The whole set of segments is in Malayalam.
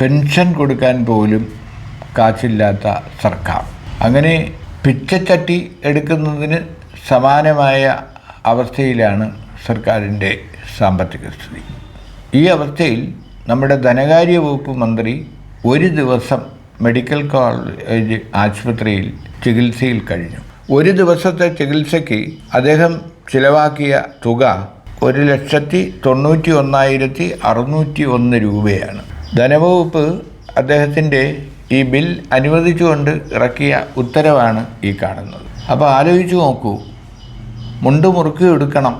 പെൻഷൻ കൊടുക്കാൻ പോലും കാശില്ലാത്ത സർക്കാർ. അങ്ങനെ പിച്ചച്ചട്ടി എടുക്കുന്നതിന് സമാനമായ അവസ്ഥയിലാണ് സർക്കാരിൻ്റെ സാമ്പത്തിക സ്ഥിതി. ഈ അവസ്ഥയിൽ നമ്മുടെ ധനകാര്യ വകുപ്പ് മന്ത്രി ഒരു ദിവസം മെഡിക്കൽ കോളേജ് ആശുപത്രിയിൽ ചികിത്സയിൽ കഴിഞ്ഞു. ഒരു ദിവസത്തെ ചികിത്സയ്ക്ക് അദ്ദേഹം ചിലവാക്കിയ തുക 1,91,601 രൂപയാണ്. ധനവകുപ്പ് അദ്ദേഹത്തിൻ്റെ ഈ ബിൽ അനുവദിച്ചുകൊണ്ട് ഇറക്കിയ ഉത്തരവാണ് ഈ കാണുന്നത്. അപ്പോൾ ആലോചിച്ച് നോക്കൂ, മുണ്ട് മുറുക്കി എടുക്കണം,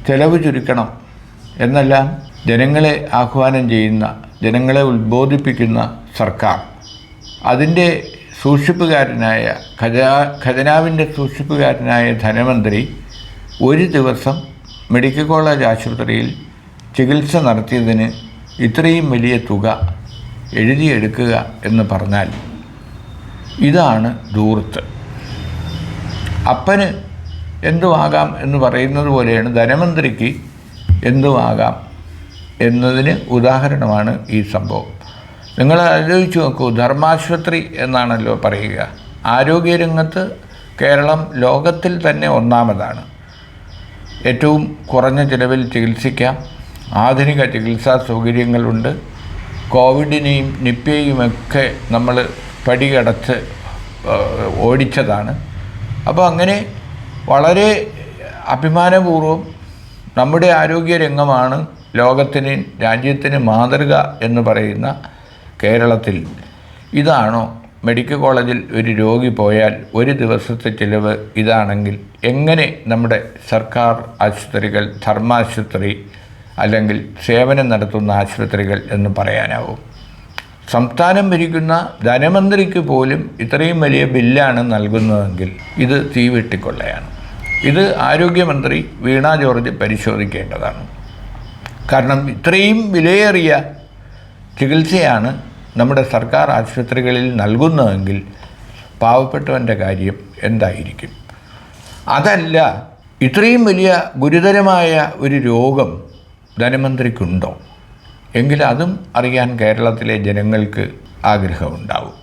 ചെലവ് ചുരുക്കണം എന്നെല്ലാം ജനങ്ങളെ ആഹ്വാനം ചെയ്യുന്ന, ജനങ്ങളെ ഉത്ബോധിപ്പിക്കുന്ന സർക്കാർ അതിൻ്റെ സൂക്ഷിപ്പുകാരനായ ഖജനാവിൻ്റെ സൂക്ഷിപ്പുകാരനായ ധനമന്ത്രി ഒരു ദിവസം മെഡിക്കൽ കോളേജ് ആശുപത്രിയിൽ ചികിത്സ നടത്തിയതിന് ഇത്രയും വലിയ തുക എഴുതിയെടുക്കുക എന്ന് പറഞ്ഞാൽ ഇതാണ് ധൂർത്ത്. അപ്പന് എന്തുമാകാം എന്ന് പറയുന്നത് പോലെയാണ് ധനമന്ത്രിക്ക് എന്തുമാകാം എന്നതിന് ഉദാഹരണമാണ് ഈ സംഭവം. നിങ്ങൾ ആലോചിച്ച് നോക്കൂ, ധർമാശുപത്രി എന്നാണല്ലോ പറയുക. ആരോഗ്യരംഗത്ത് കേരളം ലോകത്തിൽ തന്നെ ഒന്നാമതാണ്. ഏറ്റവും കുറഞ്ഞ ചിലവിൽ ചികിത്സിക്കാം, ആധുനിക ചികിത്സാ സൗകര്യങ്ങളുണ്ട്. കോവിഡിനെയും നിപ്പയെയുമൊക്കെ നമ്മൾ പടികടച്ച് ഓടിച്ചതാണ്. അപ്പോൾ അങ്ങനെ വളരെ അഭിമാനപൂർവ്വം നമ്മുടെ ആരോഗ്യരംഗമാണ് ലോകത്തിന്, രാജ്യത്തിന് മാതൃക എന്ന് പറയുന്ന കേരളത്തിൽ ഇതാണോ മെഡിക്കൽ കോളേജിൽ ഒരു രോഗി പോയാൽ ഒരു ദിവസത്തെ ചിലവ് ഇതാണെങ്കിൽ എങ്ങനെ നമ്മുടെ സർക്കാർ ആശുപത്രികൾ ധർമാശുപത്രി അല്ലെങ്കിൽ സേവനം നടത്തുന്ന ആശുപത്രികൾ എന്ന് പറയാനാവും? സംസ്ഥാനം ഭരിക്കുന്ന ധനമന്ത്രിക്ക് പോലും ഇത്രയും വലിയ ബില്ലാണ് നൽകുന്നതെങ്കിൽ ഇത് തീവെട്ടിക്കൊള്ളയാണ്. ഇത് ആരോഗ്യമന്ത്രി വീണ ജോർജ് പരിശോധിക്കേണ്ടതാണ്. കാരണം ഇത്രയും വിലയേറിയ ചികിത്സയാണ് നമ്മുടെ സർക്കാർ ആശുപത്രികളിൽ നൽകുന്നതെങ്കിൽ പാവപ്പെട്ടവൻ്റെ കാര്യം എന്തായിരിക്കും? അതല്ല, ഇത്രയും വലിയ ഗുരുതരമായ ഒരു രോഗം ധനമന്ത്രിക്കുണ്ടോ എങ്കിൽ അതും അറിയാൻ കേരളത്തിലെ ജനങ്ങൾക്ക് ആഗ്രഹമുണ്ടാവും.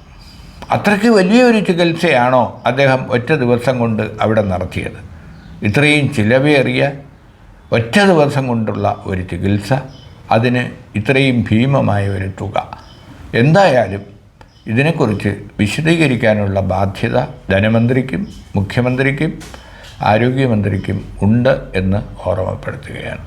അത്രയ്ക്ക് വലിയൊരു ചികിത്സയാണോ അദ്ദേഹം ഒറ്റ ദിവസം കൊണ്ട് അവിടെ നടത്തിയത്? ഇത്രയും ചിലവേറിയ ഒറ്റ ദിവസം കൊണ്ടുള്ള ഒരു ചികിത്സ, അതിന് ഇത്രയും ഭീമമായ ഒരു തുക. എന്തായാലും ഇതിനെക്കുറിച്ച് വിശദീകരിക്കാനുള്ള ബാധ്യത ധനമന്ത്രിക്കും മുഖ്യമന്ത്രിക്കും ആരോഗ്യമന്ത്രിക്കും ഉണ്ട് എന്ന് ഓർമ്മപ്പെടുത്തുകയാണ്.